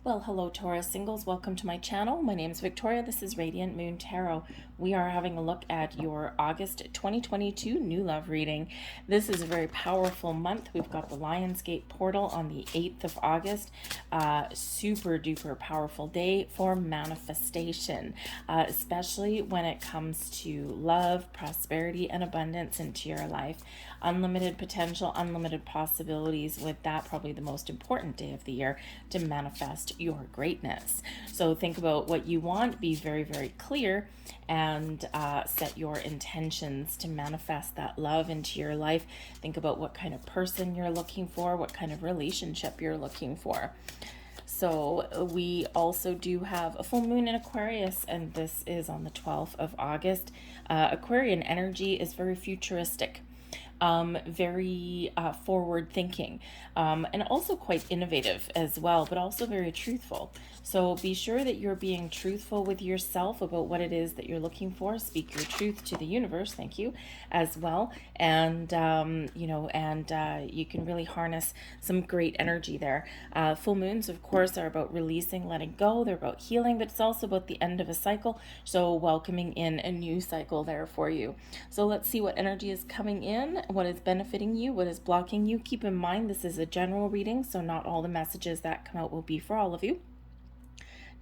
Well, hello Taurus singles, welcome to my channel. My name is Victoria, this is Radiant Moon Tarot. We are having a look at your August 2022 new love reading. This is a very powerful month. We've got the Lionsgate portal on the 8th of August. Super duper powerful day for manifestation, especially when it comes to love, prosperity, and abundance into your life. Unlimited potential, unlimited possibilities, with that probably the most important day of the year to manifest your greatness. So think about what you want, be very, very clear, and set your intentions to manifest that love into your life. Think about what kind of person you're looking for, what kind of relationship you're looking for. So we also do have a full moon in Aquarius, and this is on the 12th of August. Aquarian energy is very futuristic. Very forward thinking, and also quite innovative as well, but also very truthful. So be sure that you're being truthful with yourself about what it is that you're looking for. Speak your truth to the universe, thank you, as well. And, you can really harness some great energy there. Full moons, of course, are about releasing, letting go. They're about healing, but it's also about the end of a cycle. So welcoming in a new cycle there for you. So let's see what energy is coming in, what is benefiting you, what is blocking you. Keep in mind, this is a general reading, so not all the messages that come out will be for all of you.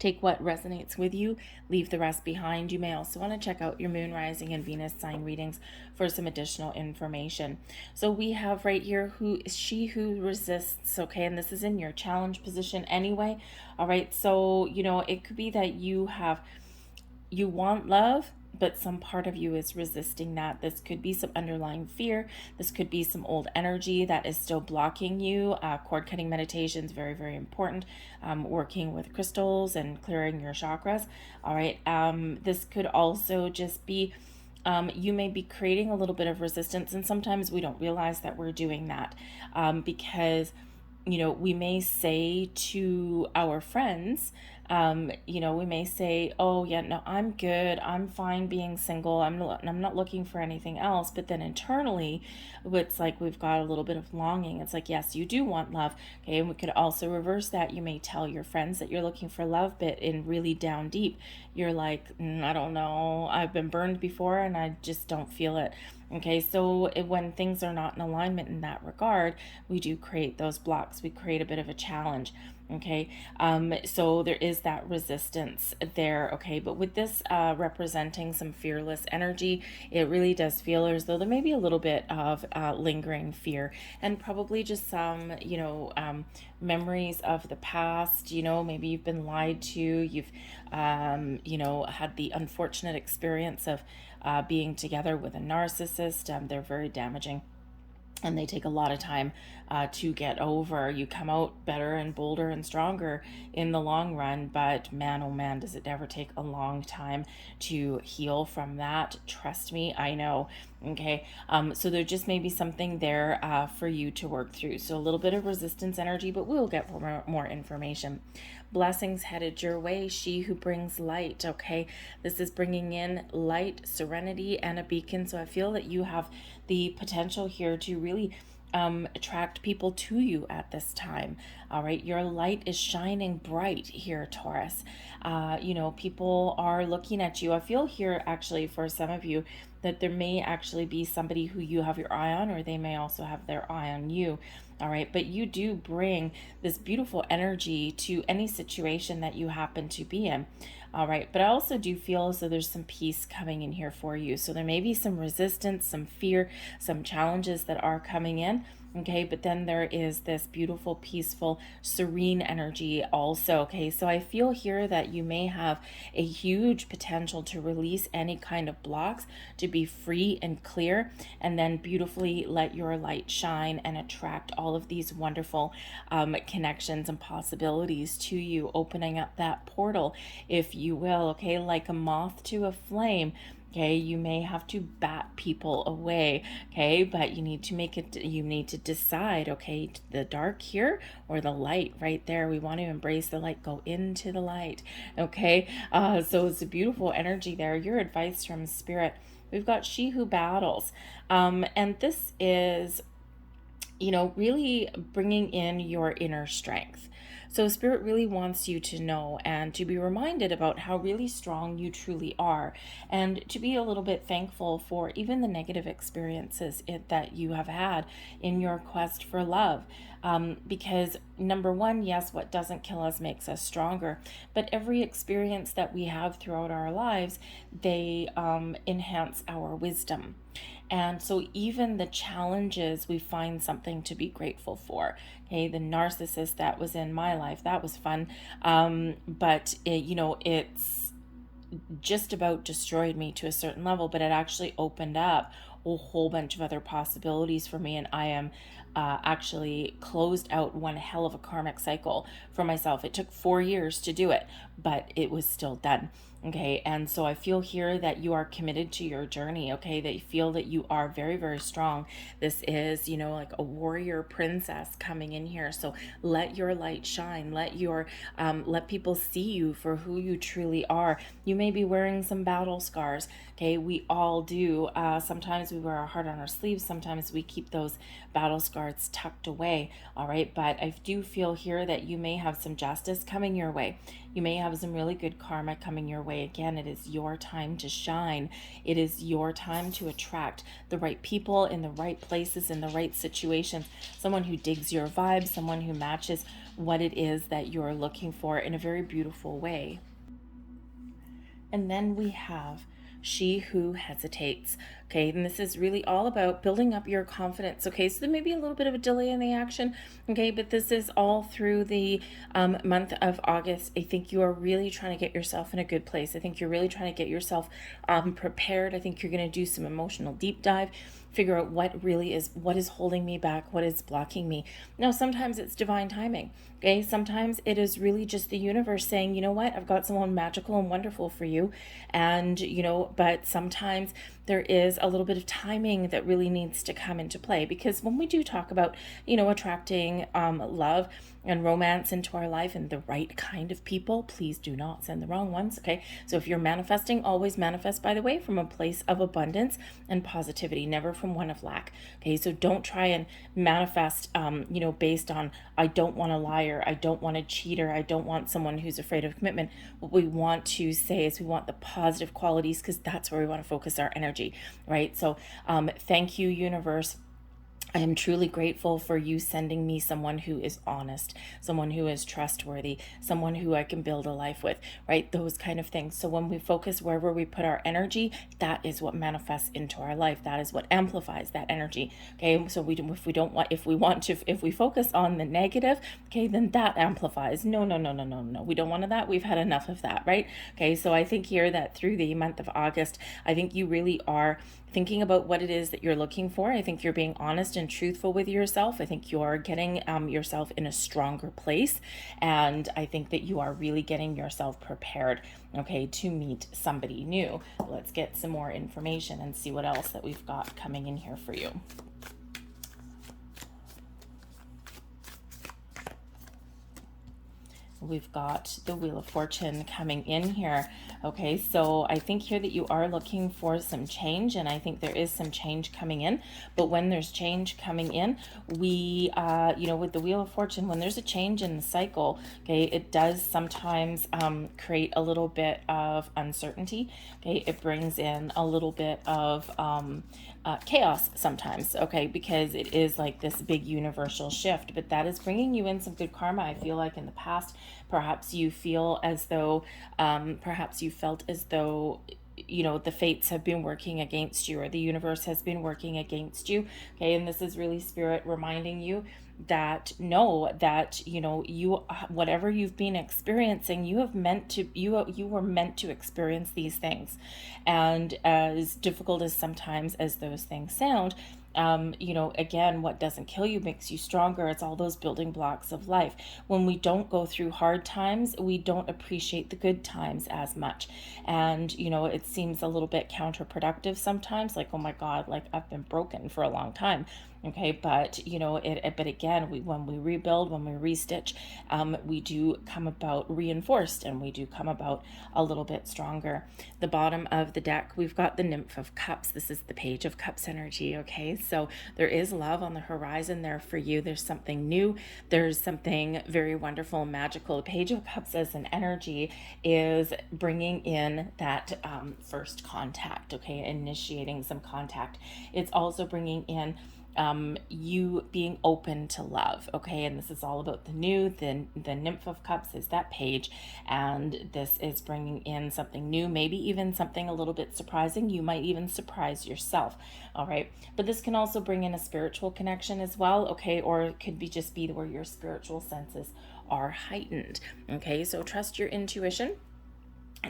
Take what resonates with you, leave the rest behind. You may also want to check out your moon, rising, and Venus sign readings for some additional information. So we have right here, who is she who resists, okay? And this is in your challenge position anyway. All right, so, it could be that you want love, but some part of you is resisting that. This could be some underlying fear. This could be some old energy that is still blocking you. Cord cutting meditation is very, very important. Working with crystals and clearing your chakras. All right. This could also just be you may be creating a little bit of resistance, and sometimes we don't realize that we're doing that because we may say to our friends, we may say, oh yeah, no, I'm good, I'm fine being single, I'm not looking for anything else. But then internally, it's like we've got a little bit of longing. It's like, yes, you do want love. Okay, and we could also reverse that. You may tell your friends that you're looking for love, but in really down deep, you're like, I don't know, I've been burned before and I just don't feel it. Okay, so when things are not in alignment in that regard, we do create those blocks. We create a bit of a challenge. Okay, so there is that resistance there. Okay, but with this representing some fearless energy, it really does feel as though there may be a little bit of lingering fear, and probably just some, memories of the past. Maybe you've been lied to. You've, had the unfortunate experience of being together with a narcissist. They're very damaging, and they take a lot of time to get over. You come out better and bolder and stronger in the long run, but man, oh man, does it ever take a long time to heal from that. Trust me, I know. Okay, so there just may be something there for you to work through. So a little bit of resistance energy, but we'll get more information. Blessings headed your way, she who brings light. Okay, this is bringing in light, serenity, and a beacon. So I feel that you have the potential here to really attract people to you at this time. All right, your light is shining bright here, Taurus. People are looking at you. I feel here actually for some of you that there may actually be somebody who you have your eye on, or they may also have their eye on you. All right, but you do bring this beautiful energy to any situation that you happen to be in. All right, but I also do feel as though there's some peace coming in here for you. So there may be some resistance, some fear, some challenges that are coming in. Okay, but then there is this beautiful, peaceful, serene energy also. Okay, so I feel here that you may have a huge potential to release any kind of blocks, to be free and clear, and then beautifully let your light shine and attract all of these wonderful connections and possibilities to you, opening up that portal, if you will. Okay, like a moth to a flame. Okay, you may have to bat people away. Okay, but you need to decide, okay, the dark here or the light right there. We want to embrace the light, go into the light. Okay, so it's a beautiful energy there. Your advice from spirit. We've got she who battles. And this is, really bringing in your inner strength. So Spirit really wants you to know and to be reminded about how really strong you truly are, and to be a little bit thankful for even the negative experiences that you have had in your quest for love. Because number one, yes, what doesn't kill us makes us stronger, but every experience that we have throughout our lives, they enhance our wisdom. And so even the challenges, we find something to be grateful for. Okay, the narcissist that was in my life, that was fun. But it's just about destroyed me to a certain level, but it actually opened up a whole bunch of other possibilities for me. And I am actually closed out one hell of a karmic cycle for myself. It took 4 years to do it, but it was still done. Okay, and so I feel here that you are committed to your journey. Okay, that you feel that you are very, very strong. This is, like a warrior princess coming in here. So let your light shine. Let people see you for who you truly are. You may be wearing some battle scars. Okay, we all do. Sometimes we wear our heart on our sleeves. Sometimes we keep those battle scars tucked away. All right, but I do feel here that you may have some justice coming your way. You may have some really good karma coming your way. Again, it is your time to shine. It is your time to attract the right people in the right places, in the right situations. Someone who digs your vibe, someone who matches what it is that you're looking for in a very beautiful way. And then we have she who hesitates. Okay, and this is really all about building up your confidence. Okay, so there may be a little bit of a delay in the action. Okay, but this is all through the month of August. I think you are really trying to get yourself in a good place. I think you're really trying to get yourself prepared. I think you're going to do some emotional deep dive, figure out what is holding me back, what is blocking me. Now, sometimes it's divine timing. Okay, sometimes it is really just the universe saying, you know what, I've got someone magical and wonderful for you. And, but sometimes there is a little bit of timing that really needs to come into play, because when we do talk about, attracting love and romance into our life and the right kind of people, please do not send the wrong ones. Okay, so if you're manifesting, always manifest, by the way, from a place of abundance and positivity, never from one of lack. Okay, so don't try and manifest based on, I don't want a liar, I don't want a cheater, I don't want someone who's afraid of commitment. What we want to say is we want the positive qualities, because that's where we want to focus our energy, right? So thank you, universe. I am truly grateful for you sending me someone who is honest, someone who is trustworthy, someone who I can build a life with, right? Those kind of things. So when we focus wherever we put our energy, that is what manifests into our life. That is what amplifies that energy. Okay. So if we focus on the negative, okay, then that amplifies. No. We don't want that. We've had enough of that, right? Okay. So I think here that through the month of August, I think you really are thinking about what it is that you're looking for. I think you're being honest and truthful with yourself. I think you're getting yourself in a stronger place. And I think that you are really getting yourself prepared, okay, to meet somebody new. Let's get some more information and see what else that we've got coming in here for you. We've got the Wheel of Fortune coming in here. Okay, so I think here that you are looking for some change, and I think there is some change coming in. But when there's change coming in, we, with the Wheel of Fortune, when there's a change in the cycle, okay, it does sometimes create a little bit of uncertainty. Okay, it brings in a little bit of chaos sometimes, okay, because it is like this big universal shift, but that is bringing you in some good karma. I feel like in the past, perhaps you feel as though, perhaps you felt as though, the fates have been working against you, or the universe has been working against you. Okay, and this is really Spirit reminding you that you, whatever you've been experiencing, you were meant to experience these things. And as difficult as sometimes as those things sound, again, what doesn't kill you makes you stronger. It's all those building blocks of life. When we don't go through hard times, we don't appreciate the good times as much. And, it seems a little bit counterproductive sometimes, like, oh my God, like I've been broken for a long time. Okay, but, but again, again, when we rebuild, when we restitch, we do come about reinforced, and we do come about a little bit stronger. The bottom of the deck, we've got the Nymph of Cups. This is the Page of Cups energy, okay? So there is love on the horizon there for you. There's something new. There's something very wonderful and magical. The Page of Cups as an energy is bringing in that first contact, okay? Initiating some contact. It's also bringing in you being open to love, okay? And this is all about the new. The Nymph of Cups is that page, and this is bringing in something new, maybe even something a little bit surprising. You might even surprise yourself, all right? But this can also bring in a spiritual connection as well, okay? Or it could be just be where your spiritual senses are heightened, okay? So trust your intuition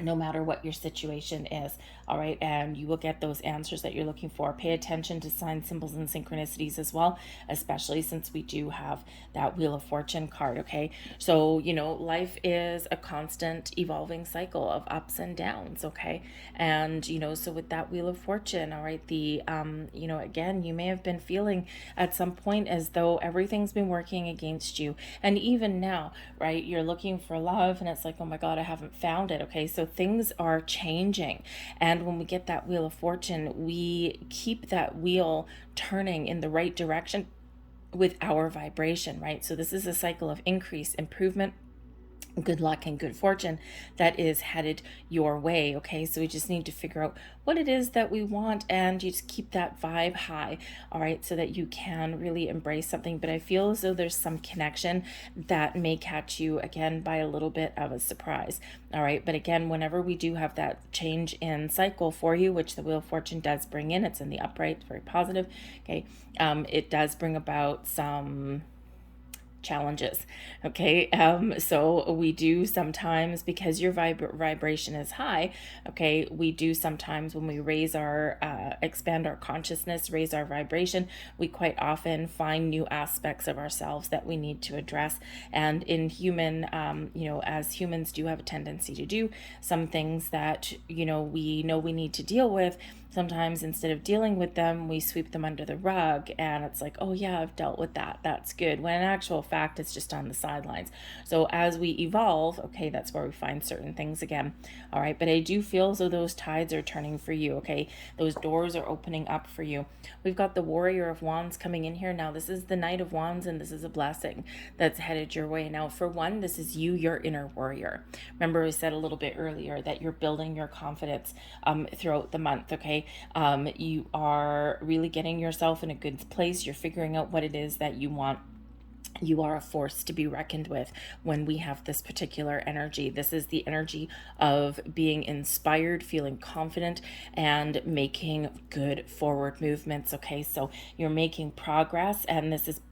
no matter what your situation is, all right? And you will get those answers that you're looking for. Pay attention to signs, symbols, and synchronicities as well, especially since we do have that Wheel of Fortune card, okay? So, life is a constant evolving cycle of ups and downs, okay? And, so with that Wheel of Fortune, all right, again, you may have been feeling at some point as though everything's been working against you. And even now, right, you're looking for love, and it's like, oh my God, I haven't found it, okay? So things are changing. And when we get that Wheel of Fortune, we keep that wheel turning in the right direction with our vibration, right? So this is a cycle of increase, improvement, good luck, and good fortune that is headed your way, okay? So we just need to figure out what it is that we want, and you just keep that vibe high, all right, so that you can really embrace something. But I feel as though there's some connection that may catch you again by a little bit of a surprise, all right? But again, whenever we do have that change in cycle for you, which the Wheel of Fortune does bring in, it's in the upright, it's very positive, okay? It does bring about some challenges, okay? So we do sometimes, because your vibration is high, okay, we do sometimes, when we raise our expand our consciousness, raise our vibration, we quite often find new aspects of ourselves that we need to address. And in human, as humans do have a tendency to do some things that we know we need to deal with. Sometimes instead of dealing with them, we sweep them under the rug, and it's like, oh yeah, I've dealt with that, that's good, when in actual fact it's just on the sidelines. So as we evolve, okay, that's where we find certain things again, all right? But I do feel as though those tides are turning for you, okay? Those doors are opening up for you. We've got the Warrior of Wands coming in here now. This is the Knight of Wands, and this is a blessing that's headed your way. Now, for one, this is you, your inner warrior. Remember, I said a little bit earlier that you're building your confidence throughout the month, okay? You are really getting yourself in a good place. You're figuring out what it is that you want. You are a force to be reckoned with when we have this particular energy. This is the energy of being inspired, feeling confident, and making good forward movements, okay? So you're making progress, and this is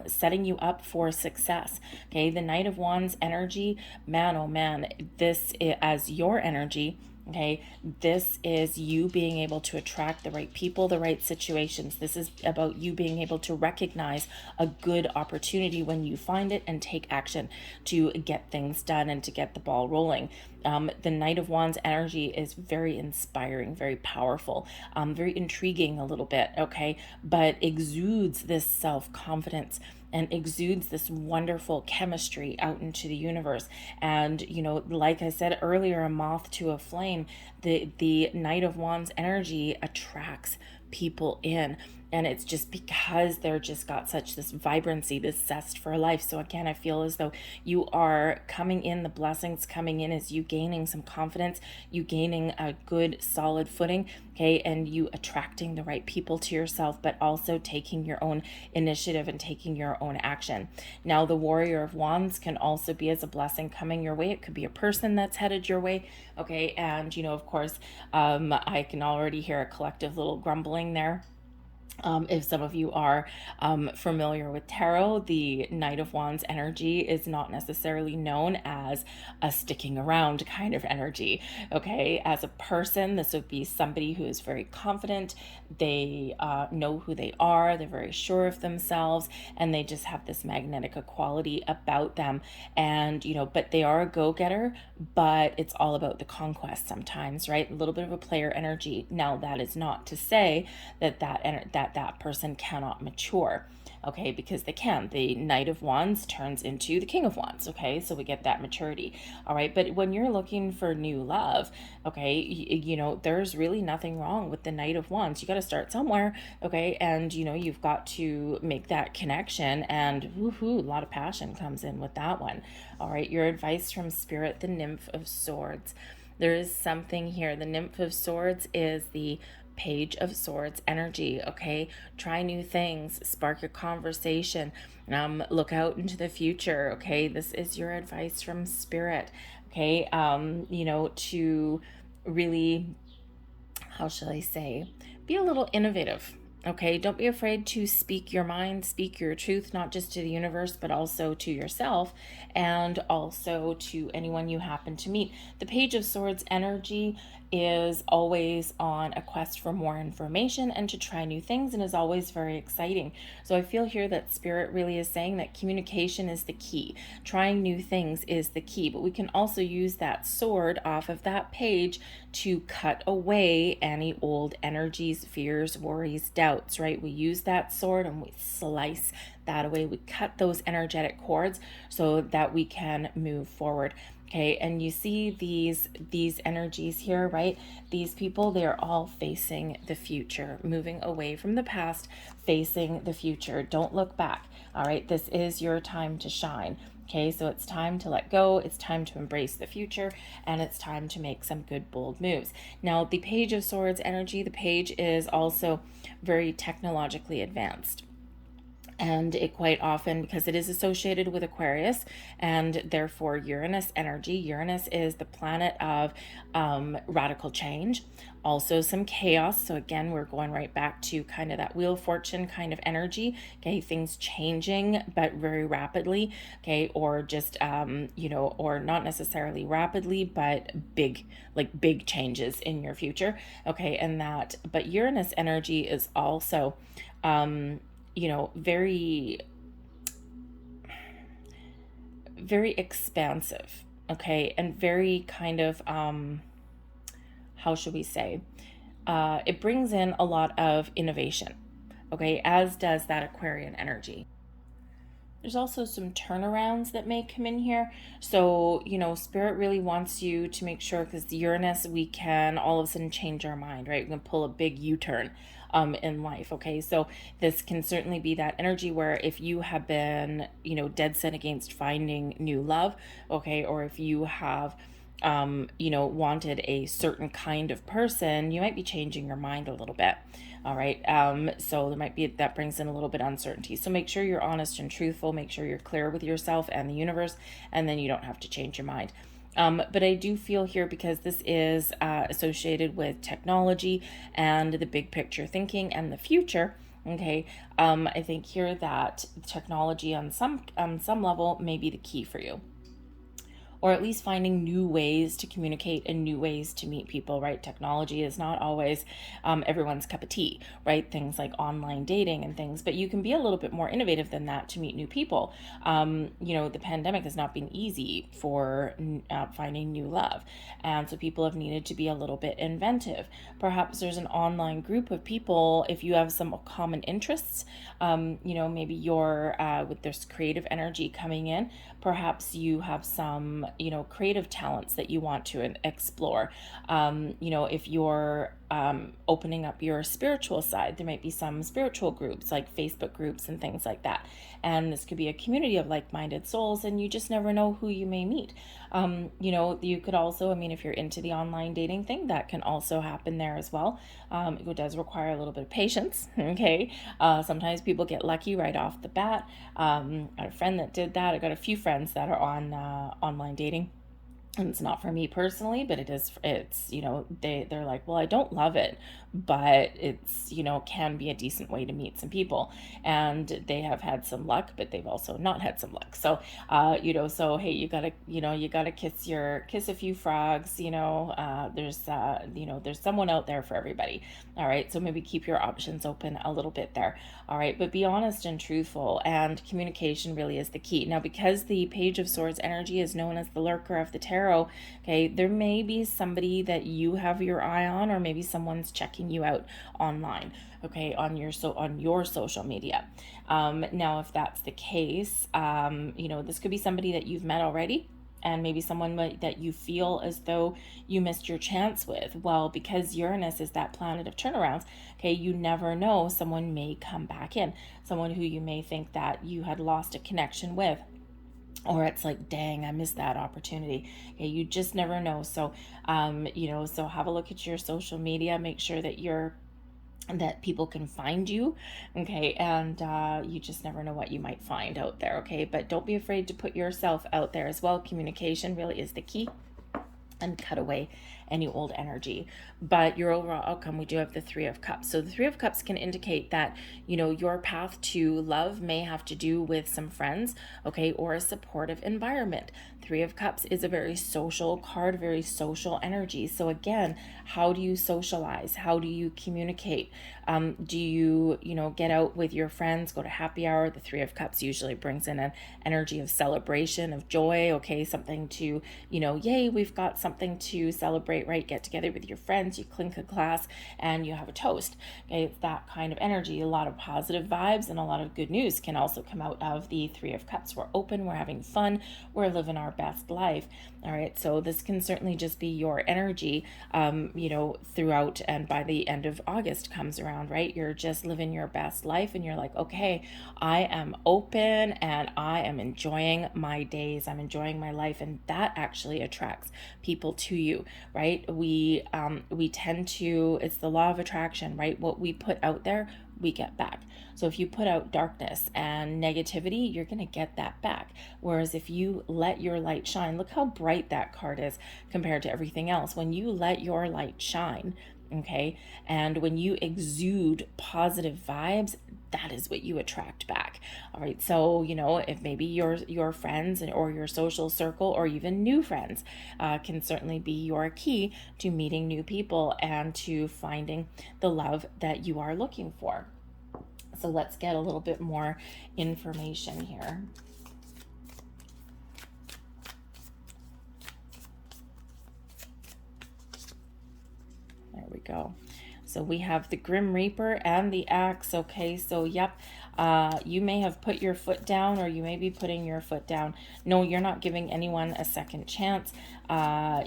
setting you up for success, okay? The Knight of Wands energy, man, oh man, this as your energy, okay, this is you being able to attract the right people, the right situations. This is about you being able to recognize a good opportunity when you find it and take action to get things done and to get the ball rolling. The Knight of Wands energy is very inspiring, very powerful, very intriguing a little bit, okay, but exudes this self-confidence and exudes this wonderful chemistry out into the universe. And like I said earlier, a moth to a flame, the Knight of Wands energy attracts people in, and it's just because they're just got such this vibrancy, this zest for life. So again, I feel as though you are coming in, the blessings coming in as you gaining some confidence, you gaining a good solid footing, okay, and you attracting the right people to yourself, but also taking your own initiative and taking your own action. Now, the Warrior of Wands can also be as a blessing coming your way. It could be a person that's headed your way, okay, and of course, I can already hear a collective little grumbling there. If some of you are familiar with tarot, the Knight of Wands energy is not necessarily known as a sticking around kind of energy, okay? As a person, this would be somebody who is very confident. They know who they are. They're very sure of themselves, and they just have this magnetic quality about them. And, but they are a go-getter, but it's all about the conquest sometimes, right? A little bit of a player energy. Now, that is not to say that that person cannot mature. okay, because they can. The Knight of Wands turns into the King of Wands, okay, so we get that maturity, all right. But when you're looking for new love, okay, you know, there's really nothing wrong with the Knight of Wands. You got to start somewhere, okay, and you know, you've got to make that connection, and woohoo, a lot of passion comes in with that one, all right. Your advice from Spirit, the Nymph of Swords. There is something here. The Nymph of Swords is the Page of Swords energy, okay? Try new things, spark a conversation, look out into the future, okay? This is your advice from Spirit, okay? You know, to really, how shall I say, be a little innovative. Okay, don't be afraid to speak your mind, speak your truth, not just to the universe, but also to yourself and also to anyone you happen to meet. The Page of Swords energy is always on a quest for more information and to try new things, and is always very exciting. So I feel here that Spirit really is saying that communication is the key. Trying new things is the key, but we can also use that sword off of that page to cut away any old energies, fears, worries, doubts, right? We use that sword and we slice that away. We cut those energetic cords so that we can move forward. Okay, and you see these energies here, right? These people, they are all facing the future, moving away from the past, facing the future. Don't look back. All right, this is your time to shine. Okay, so it's time to let go, it's time to embrace the future, and it's time to make some good, bold moves. Now, the Page of Swords energy, the page is also very technologically advanced. And it quite often, because it is associated with Aquarius and therefore Uranus energy. Uranus is the planet of radical change, also some chaos. So again, we're going right back to kind of that Wheel of Fortune kind of energy. Okay, things changing but very rapidly. Okay, or just you know, or not necessarily rapidly, but big, like big changes in your future. Okay, and that, but Uranus energy is also you know, very, very expansive, okay, and very kind of, how should we say, it brings in a lot of innovation, okay, as does that Aquarian energy. There's also some turnarounds that may come in here. So, you know, Spirit really wants you to make sure, because Uranus, we can all of a sudden change our mind, right? We can pull a big U-turn in life, okay? So this can certainly be that energy where if you have been, you know, dead set against finding new love, okay, or if you have you know, wanted a certain kind of person, you might be changing your mind a little bit. All right. So there might be, that brings in a little bit of uncertainty. So make sure you're honest and truthful. Make sure you're clear with yourself and the universe, and then you don't have to change your mind. But I do feel here, because this is associated with technology and the big picture thinking and the future. Okay, I think here that technology on some level may be the key for you, or at least finding new ways to communicate and new ways to meet people, right? Technology is not always everyone's cup of tea, right? Things like online dating and things, but you can be a little bit more innovative than that to meet new people. You know, the pandemic has not been easy for finding new love. And so people have needed to be a little bit inventive. Perhaps there's an online group of people, if you have some common interests, you know, maybe you're with this creative energy coming in, perhaps you have some, you know, creative talents that you want to explore. You know, if you're opening up your spiritual side, there might be some spiritual groups like Facebook groups and things like that. And this could be a community of like-minded souls, and you just never know who you may meet. You know, you could also, I mean, if you're into the online dating thing, that can also happen there as well. It does require a little bit of patience, okay? Sometimes people get lucky right off the bat. I had a friend that did that. I got a few friends that are on online dating. And it's not for me personally, but it's, you know, they're like, well, I don't love it, but it's, you know, can be a decent way to meet some people. And they have had some luck, but they've also not had some luck. So, you know, so, hey, you gotta kiss a few frogs, you know, you know, there's someone out there for everybody. All right. So maybe keep your options open a little bit there. All right. But be honest and truthful, and communication really is the key. Now, because the Page of Swords energy is known as the lurker of the tarot, Tarot, okay, there may be somebody that you have your eye on, or maybe someone's checking you out online, okay, on your social media. Now, if that's the case, this could be somebody that you've met already, and maybe someone that you feel as though you missed your chance with. Well, because Uranus is that planet of turnarounds, okay, you never know, someone may come back in, someone who you may think that you had lost a connection with, or it's like, dang, I missed that opportunity. Okay, you just never know. So so have a look at your social media, make sure that people can find you, okay, and you just never know what you might find out there, okay, but don't be afraid to put yourself out there as well. Communication really is the key, and cut away any old energy. But your overall outcome, we do have the Three of Cups. So the Three of Cups can indicate that, your path to love may have to do with some friends, okay, or a supportive environment. Three of Cups is a very social card, very social energy. So again, how do you socialize? How do you communicate? Do you, get out with your friends, go to happy hour? The Three of Cups usually brings in an energy of celebration, of joy, okay, something to, yay, we've got something to celebrate, right? Get together with your friends, you clink a glass, and you have a toast, okay? It's that kind of energy. A lot of positive vibes and a lot of good news can also come out of the Three of Cups. We're open, we're having fun, we're living our best life, all right? So this can certainly just be your energy, throughout, and by the end of August comes around, right? You're just living your best life, and you're like, okay, I am open and I am enjoying my days, I'm enjoying my life, and that actually attracts people to you, right? We tend to, it's the law of attraction, right? What we put out there, we get back. So if you put out darkness and negativity, you're going to get that back. Whereas if you let your light shine, look how bright that card is compared to everything else. When you let your light shine, okay, and when you exude positive vibes, that is what you attract back. All right, so if maybe your friends or your social circle, or even new friends, can certainly be your key to meeting new people and to finding the love that you are looking for. So let's get a little bit more information here. There we go. So we have the Grim Reaper and the Axe. Okay, so yep, you may have put your foot down, or you may be putting your foot down. No, you're not giving anyone a second chance. I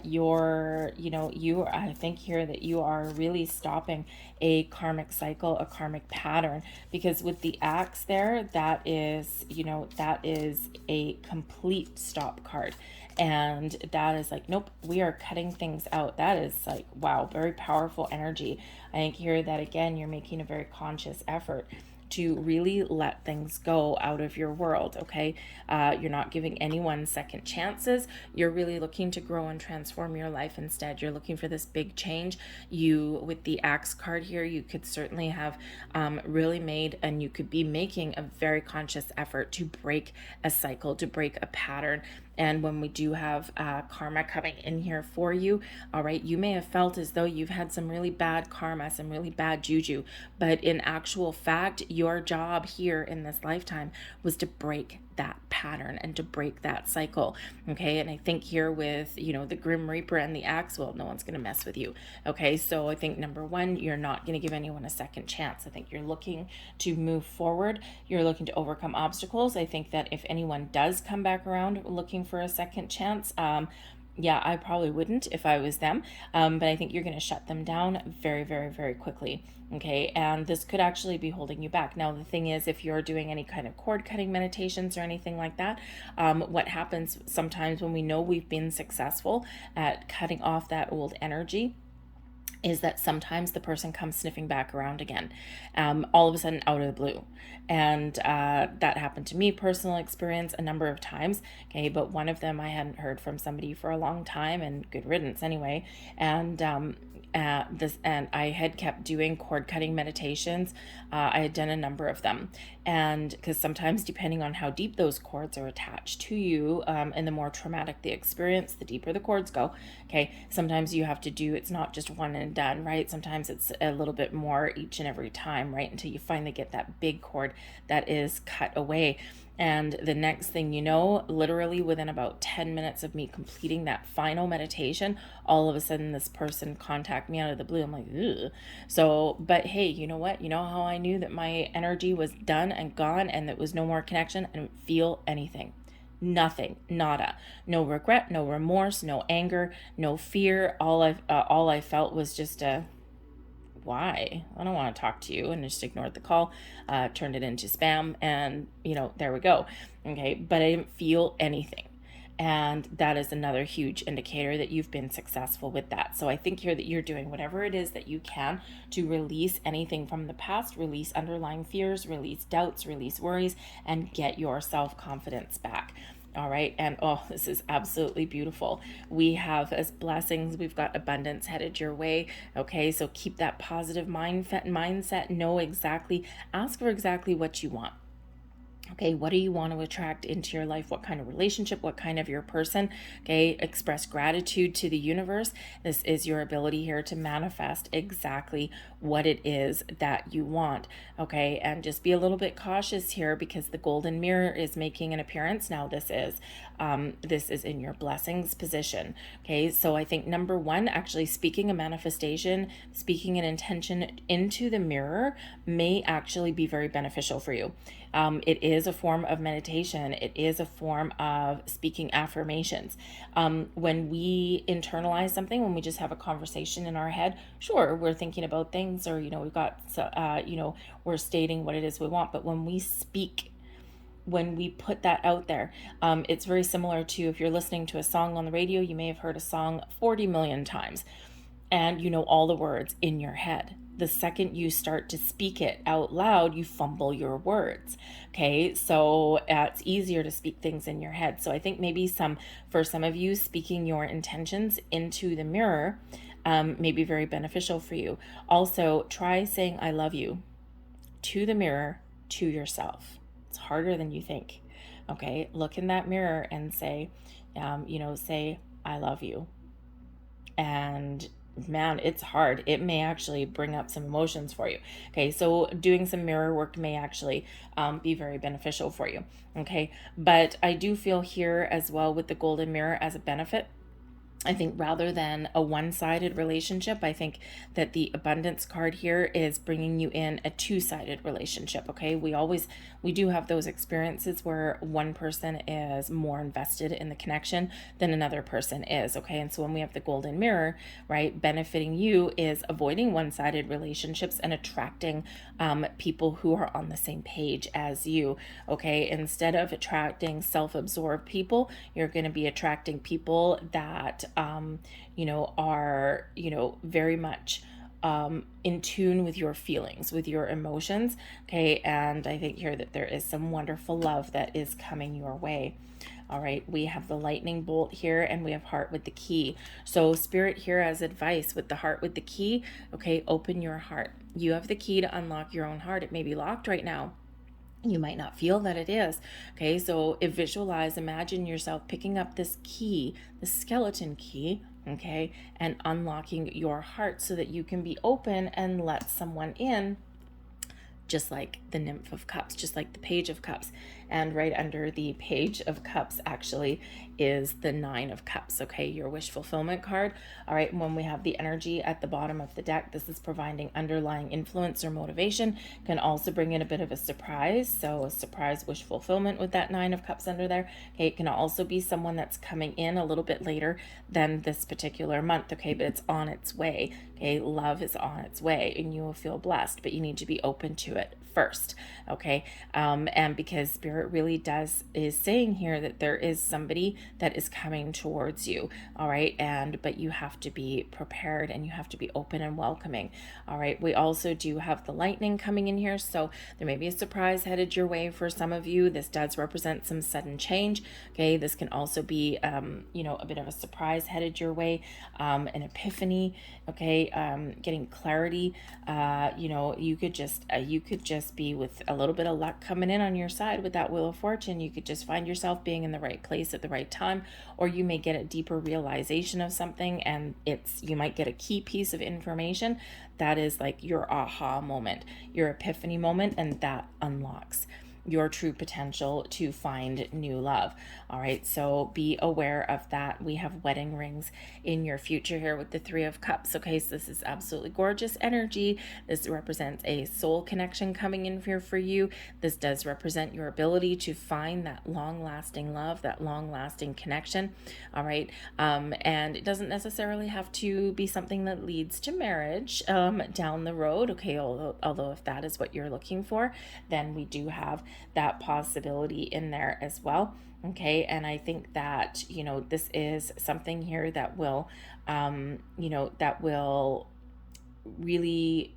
think here that you are really stopping a karmic cycle, a karmic pattern, because with the Axe there, that is a complete stop card. And that is like, nope, we are cutting things out. That is like, wow, very powerful energy. I think here that again, you're making a very conscious effort to really let things go out of your world, okay? You're not giving anyone second chances. You're really looking to grow and transform your life instead. You're looking for this big change. With the Axe card here, you could certainly have really made, and you could be making a very conscious effort to break a cycle, to break a pattern. And when we do have karma coming in here for you, all right, you may have felt as though you've had some really bad karma, some really bad juju, but in actual fact, your job here in this lifetime was to break that pattern and to break that cycle, okay? And I think here with, the Grim Reaper and the Axe, well, no one's going to mess with you, okay? So I think number one, you're not going to give anyone a second chance. I think you're looking to move forward. You're looking to overcome obstacles. I think that if anyone does come back around looking for a second chance, yeah, I probably wouldn't if I was them, but I think you're going to shut them down very, very, very quickly, okay? And this could actually be holding you back. Now, the thing is, if you're doing any kind of cord cutting meditations or anything like that, what happens sometimes when we know we've been successful at cutting off that old energy is that sometimes the person comes sniffing back around again, all of a sudden out of the blue. And that happened to me, personal experience, a number of times, okay? But one of them, I hadn't heard from somebody for a long time, and good riddance anyway. And and I had kept doing cord cutting meditations. I had done a number of them, and because sometimes, depending on how deep those cords are attached to you, and the more traumatic the experience, the deeper the cords go. Okay, sometimes you have to do, it's not just one and done, right? Sometimes it's a little bit more each and every time, right? Until you finally get that big cord that is cut away. And the next thing you know, literally within about 10 minutes of me completing that final meditation, all of a sudden this person contacted me out of the blue. I'm like, ugh. So, but hey, you know what? You know how I knew that my energy was done and gone and there was no more connection? I didn't feel anything. Nothing, nada, no regret, no remorse, no anger, no fear. All I felt was just a, why? I don't want to talk to you, and just ignored the call, turned it into spam, and there we go. Okay, but I didn't feel anything. And that is another huge indicator that you've been successful with that. So I think here that you're doing whatever it is that you can to release anything from the past, release underlying fears, release doubts, release worries, and get your self-confidence back. All right. And oh, this is absolutely beautiful. We have as blessings, we've got abundance headed your way. Okay. So keep that positive mindset. Know exactly, ask for exactly what you want. Okay, what do you want to attract into your life? What kind of relationship? What kind of your person? Okay, express gratitude to the universe. This is your ability here to manifest exactly what it is that you want. Okay, and just be a little bit cautious here because the golden mirror is making an appearance. Now this is in your blessings position. Okay, so I think number one, actually speaking a manifestation, speaking an intention into the mirror may actually be very beneficial for you. It is a form of meditation. It is a form of speaking affirmations. When we internalize something, when we just have a conversation in our head, sure, we're thinking about things, or we've got, we're stating what it is we want. But when we speak, when we put that out there, it's very similar to if you're listening to a song on the radio. You may have heard a song 40 million times, and you know all the words in your head. The second you start to speak it out loud, you fumble your words. Okay, so it's easier to speak things in your head. So I think maybe for some of you, speaking your intentions into the mirror may be very beneficial for you. Also, try saying I love you to the mirror, to yourself. It's harder than you think. Okay, look in that mirror and say, say I love you. And man, it's hard. It may actually bring up some emotions for you. Okay, so doing some mirror work may actually be very beneficial for you. Okay, but I do feel here as well with the golden mirror as a benefit. I think rather than a one-sided relationship, I think that the abundance card here is bringing you in a two-sided relationship. Okay, we do have those experiences where one person is more invested in the connection than another person is. Okay, and so when we have the golden mirror, right, benefiting you is avoiding one-sided relationships and attracting people who are on the same page as you. Okay, instead of attracting self-absorbed people, you're going to be attracting people that are, very much in tune with your feelings, with your emotions. Okay, and I think here that there is some wonderful love that is coming your way. All right, we have the lightning bolt here, and we have heart with the key. So spirit here as advice with the heart with the key. Okay, open your heart. You have the key to unlock your own heart. It may be locked right now. You might not feel that it is. Okay, so imagine yourself picking up this key, the skeleton key, okay, and unlocking your heart so that you can be open and let someone in, just like the Nymph of Cups, just like the Page of Cups. And right under the Page of Cups actually is the Nine of Cups, okay, your wish fulfillment card. All right, when we have the energy at the bottom of the deck, this is providing underlying influence or motivation. Can also bring in a bit of a surprise, so a surprise wish fulfillment with that Nine of Cups under there. Okay, it can also be someone that's coming in a little bit later than this particular month, okay, but it's on its way. Okay, love is on its way, and you will feel blessed, but you need to be open to it. it first. Okay. And because Spirit really is saying here that there is somebody that is coming towards you. All right. But you have to be prepared and you have to be open and welcoming. All right. We also do have the lightning coming in here. So there may be a surprise headed your way for some of you. This does represent some sudden change. Okay. This can also be, a bit of a surprise headed your way, an epiphany. Okay. Getting clarity. You could just be with a little bit of luck coming in on your side with that Wheel of Fortune. You could just find yourself being in the right place at the right time, or you may get a deeper realization of something, and you might get a key piece of information that is like your aha moment, your epiphany moment, and that unlocks your true potential to find new love. All right, so be aware of that. We have wedding rings in your future here with the Three of Cups. Okay, so this is absolutely gorgeous energy. This represents a soul connection coming in here for you. This does represent your ability to find that long-lasting love, that long-lasting connection. All right, and it doesn't necessarily have to be something that leads to marriage down the road. Okay, although if that is what you're looking for, then we do have that possibility in there as well. Okay, and I think that this is something here that will really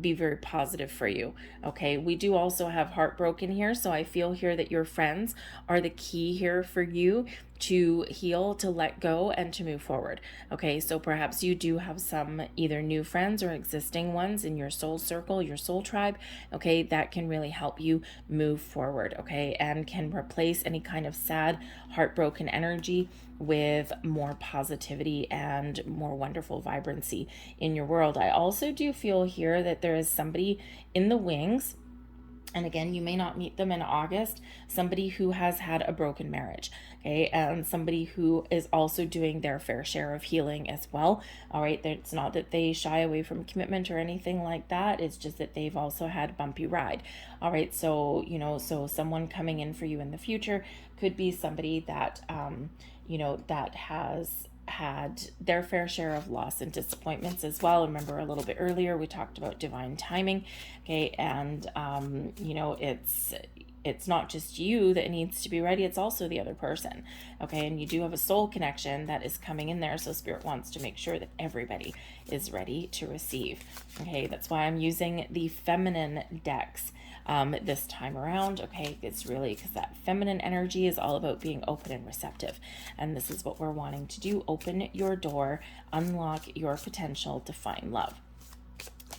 be very positive for you. Okay, we do also have heartbroken here, so I feel here that your friends are the key here for you to heal, to let go, and to move forward. Okay, so perhaps you do have some either new friends or existing ones in your soul circle, your soul tribe, okay, that can really help you move forward, okay, and can replace any kind of sad, heartbroken energy with more positivity and more wonderful vibrancy in your world. I also do feel here that there is somebody in the wings, and again, you may not meet them in August, somebody who has had a broken marriage, okay, and somebody who is also doing their fair share of healing as well. All right, it's not that they shy away from commitment or anything like that. It's just that they've also had a bumpy ride. All right, so someone coming in for you in the future could be somebody that that has had their fair share of loss and disappointments as well. Remember a little bit earlier we talked about divine timing, okay, and it's not just you that needs to be ready, it's also the other person, okay, and you do have a soul connection that is coming in there, so Spirit wants to make sure that everybody is ready to receive. Okay, that's why I'm using the feminine decks this time around. Okay, it's really because that feminine energy is all about being open and receptive, and this is what we're wanting to do. Open your door, unlock your potential to find love.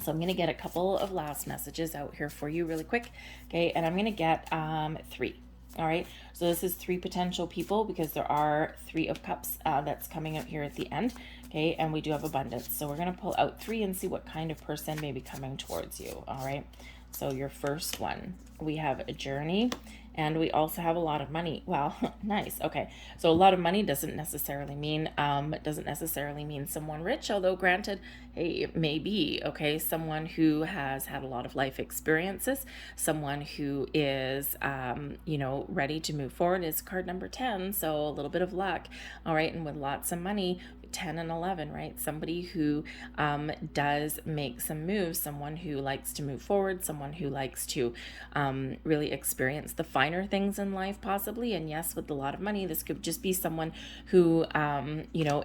So I'm going to get a couple of last messages out here for you really quick, okay, and I'm going to get 3. All right, so this is 3 potential people because there are 3 of Cups that's coming out here at the end, okay, and we do have abundance, so we're going to pull out 3 and see what kind of person may be coming towards you. All right, so your first one, we have a journey, and we also have a lot of money. Wow, nice. Okay, so a lot of money doesn't necessarily mean someone rich, although granted, hey, it may be, okay, someone who has had a lot of life experiences, someone who is ready to move forward is card number 10, so a little bit of luck. All right, and with lots of money, 10 and 11, right? Somebody who does make some moves, someone who likes to move forward, someone who likes to really experience the finer things in life possibly. And yes, with a lot of money, this could just be someone who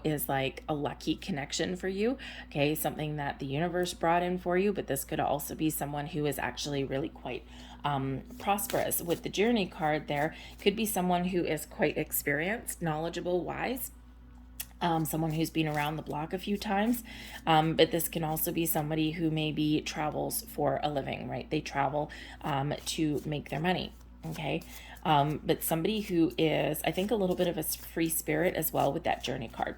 is like a lucky connection for you, okay, something that the universe brought in for you. But this could also be someone who is actually really quite prosperous. With the journey card there, could be someone who is quite experienced, knowledgeable, wise, someone who's been around the block a few times, but this can also be somebody who maybe travels for a living, right? They travel to make their money, okay? But somebody who is, I think, a little bit of a free spirit as well with that journey card.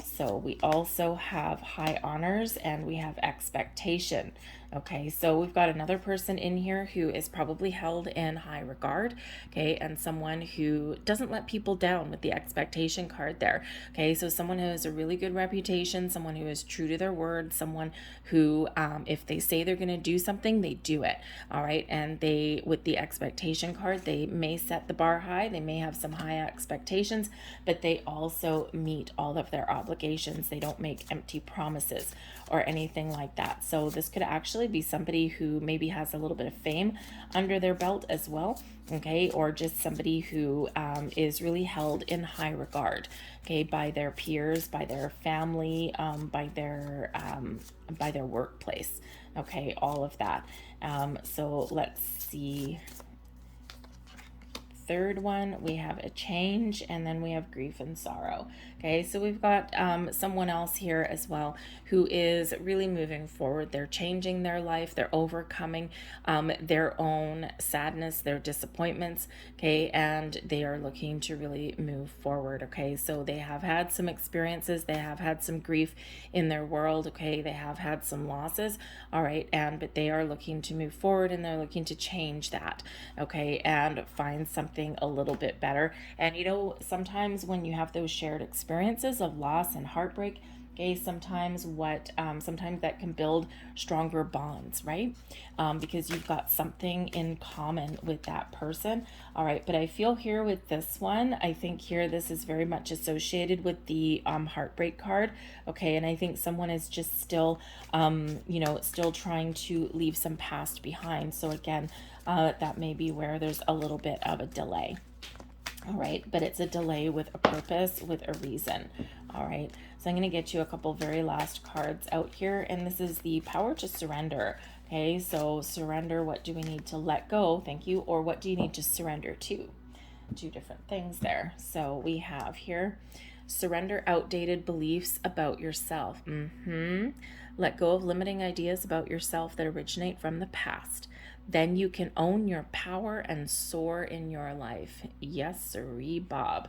So we also have high honors and we have expectation. Okay, so we've got another person in here who is probably held in high regard, okay, and someone who doesn't let people down with the expectation card there, okay, so someone who has a really good reputation, someone who is true to their word, someone who, if they say they're going to do something, they do it, all right, and they, with the expectation card, they may set the bar high, they may have some high expectations, but they also meet all of their obligations. They don't make empty promises or anything like that. So this could actually potentially be somebody who maybe has a little bit of fame under their belt as well, okay, or just somebody who is really held in high regard, okay, by their peers, by their family, by their workplace, okay, all of that. So let's see. Third one, we have a change, and then we have grief and sorrow. Okay, so we've got someone else here as well who is really moving forward. They're changing their life. They're overcoming their own sadness, their disappointments, okay, and they are looking to really move forward, okay? So they have had some experiences. They have had some grief in their world, okay? They have had some losses, all right, but they are looking to move forward, and they're looking to change that, okay, and find something a little bit better. And you know, sometimes when you have those shared experiences of loss and heartbreak, okay, sometimes that can build stronger bonds, right? Because you've got something in common with that person, all right? But I feel here with this one, I think here this is very much associated with the heartbreak card, okay? And I think someone is just still, still trying to leave some past behind. So again, that may be where there's a little bit of a delay. All right, but it's a delay with a purpose, with a reason. All right, so I'm going to get you a couple very last cards out here, and this is the power to surrender. Okay, so surrender, what do we need to let go? Thank you. Or what do you need to surrender to? Two different things there. So we have here, surrender outdated beliefs about yourself. Let go of limiting ideas about yourself that originate from the past. Then you can own your power and soar in your life. Yes, sirree, Bob.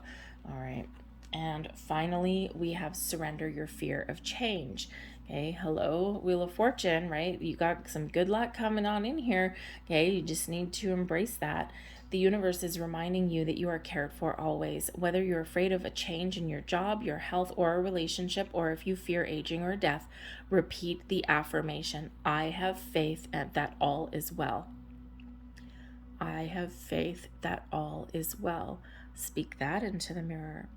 All right. And finally, we have surrender your fear of change. Okay, hello, Wheel of Fortune, right? You got some good luck coming on in here. Okay, you just need to embrace that. The universe is reminding you that you are cared for always. Whether you're afraid of a change in your job, your health, or a relationship, or if you fear aging or death, repeat the affirmation, I have faith that all is well. I have faith that all is well. Speak that into the mirror.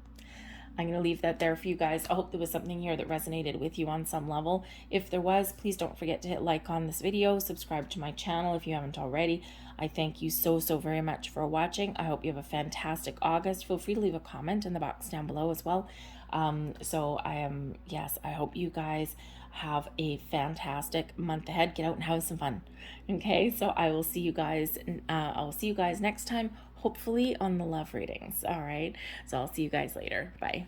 I'm going to leave that there for you guys. I hope there was something here that resonated with you on some level. If there was, please don't forget to hit like on this video, subscribe to my channel if you haven't already. I thank you so very much for watching. I hope you have a fantastic August. Feel free to leave a comment in the box down below as well. I hope you guys have a fantastic month ahead. Get out and have some fun. Okay, so I will see you guys. I'll see you guys next time, hopefully on the love readings. All right, so I'll see you guys later. Bye.